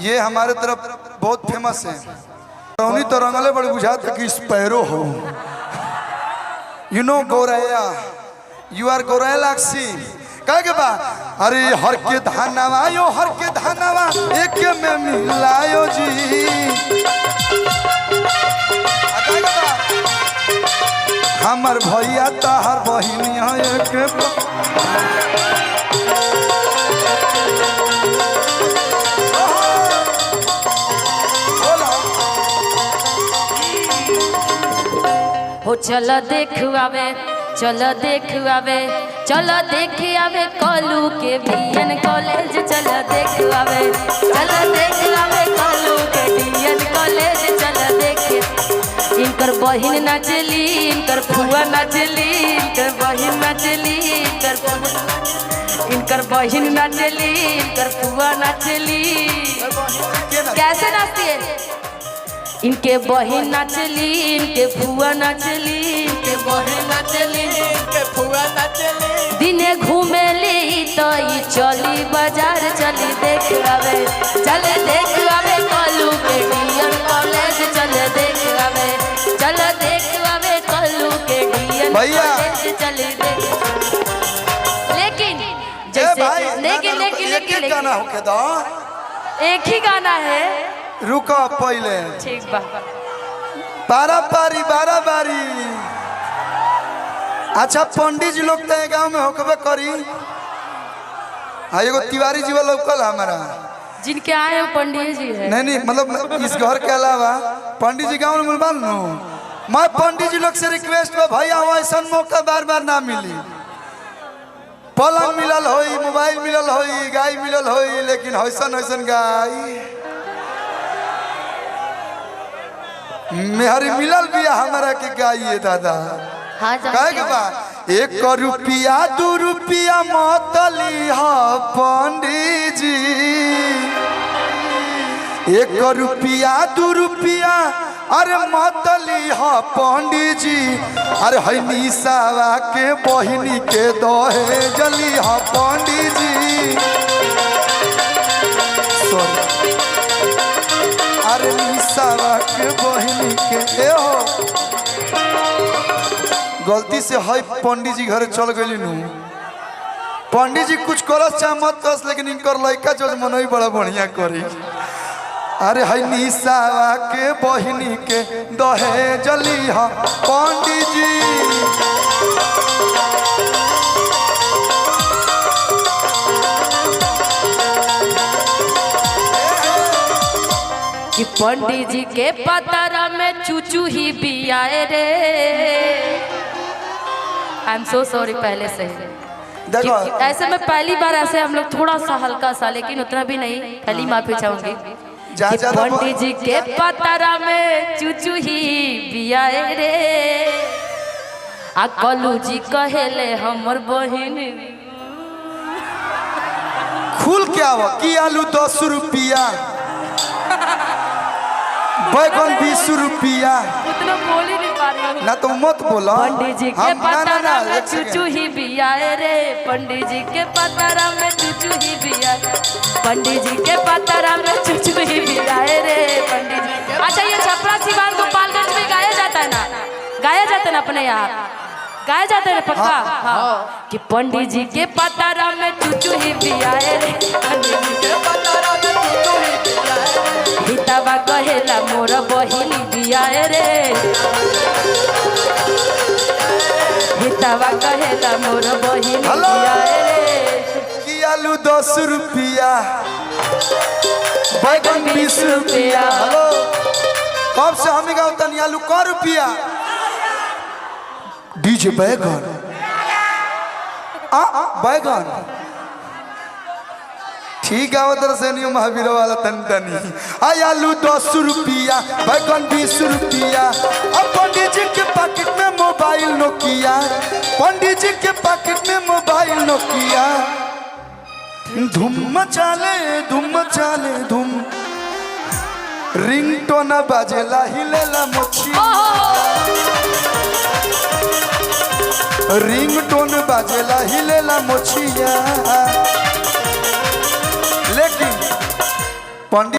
ये हमारे तरफ बहुत फेमस है। उन्हीं तो रंगले बड़े बुझा था कि स्पैरो हो। यू नो गोरैया, यू आर गोरैलाक्सी कह के बा। अरे हर के धानवा यो हर के धानवा एक में मिलायो जी। हमर भैया ताहर बहिनिया एक हो चलो देखुआवे चलो देखुआवे चलो देखियावे कलू के बीएन कॉलेज चलो देखुआवे कलू के बीएन कॉलेज चलो देखे। इनकर बहिन नाचली इनकर फुआ नाचली इनकर बहिन नाचली इनकर बहिन नाचली इनकर फुआ नाचली। कैसे नाचती है? इनके बहिन नाचली इनके फुआ नाचली इनके बहिन नाचली इनके फुआ नाचली। दिने घूमेली तो ई चली बाजार चली देखवावे कलू के बीएन कॉलेज चले देखवावे कलू के बीएन कॉलेज चले देख। लेकिन जैसे लेकिन गाना होके दो एक ही गाना है। रुको पहले ठीक बा बारा बारी। अच्छा पंडित जी लोग तो गाँव में होकबे करी। हाँ एगो तिवारी जी वाला कल हमारा जिनके आए हो पंडित जी है। नहीं मतलब इस घर के अलावा पंडित जी गाँव में मिलवा लू। मैं पंडित जी लोग से रिक्वेस्ट में भैया ऐसा मौका बार बार ना मिली। पलंग मिलल होई मोबाइल मिलल होई गाय मिलल होई लेकिन ऐसा गाय मेहरी मिलल भी हमारा के गाइए दादा। हाँ कहे बा 1 रुपया 2 रुपया मतली हा पंडित जी। 1 रुपया 2 रुपया अरे मतली हा पंडित जी। अरे है निशावा के बहिनी के दहे जली हा पंडित जी। अरे निशावा के बहिनी के हो गलती से है पंडित जी घर चल गई नू। पंडित जी कुछ करस चाहे मत करस लेकिन इनकर लड़का जो मन बड़ा बढ़िया करी। अरे है निशावा के बहिनी के दहे जली हा पंडित जी। कि पंडित जी के पतारा में चूचू ही बियाए रे। आई एम सो सॉरी पहले से देखो ऐसे में पहली बार ऐसे हम लोग थोड़ा सा हल्का सा लेकिन उतना भी नहीं पहली माफी चाहूंगी। पंडित जी के पतारा में चूचू ही बियाए रे। आ कलू जी कहेले हमर बहिन खुल के आवा कि आलू 10 रुपया बैगन 20 रुपया। उतना बोल ही नहीं पा रही हूँ ना तो मत बोला। पंडित जी के पतारा में चूचू ही बियाए रे। पंडित जी के पतारा में चूचू ही बियाए। पंडित जी के पतारा में चूचू ही बियाए रे। पंडित जी अच्छा ये छपरा सिवान गोपालगंज में गाया जाता है ना अपने यहाँ गाया जाता है पक्का। हाँ कि पंडित जी के पतारा में चूचू ही बियाए रे। पंडित जी के पतारा में चूचू ही बियाए रे। हितावा कहेला मोर बहिनी बियाए रे। हितावा कहेला मोर बहिनी बियाए रे। कि आलू 10 रुपया बैगन 20 रुपया। हेलो कब से हमें गाँव तनी आलू क रुपया डीजे बैगन बैगन ठीक है उधर से नहीं महावीर वाला तनी आलू 10 रुपया बैगन 20 रुपया। अब पंडित जी के पॉकेट में मोबाइल नोकिया। पंडित जी के पॉकेट में मोबाइल नोकिया। धूम मचाले धूम रिंगटोन बाजेला हिलेला मोछिया। रिंगटोन बाजेला हिलेला मोछिया। लेकिन पंडित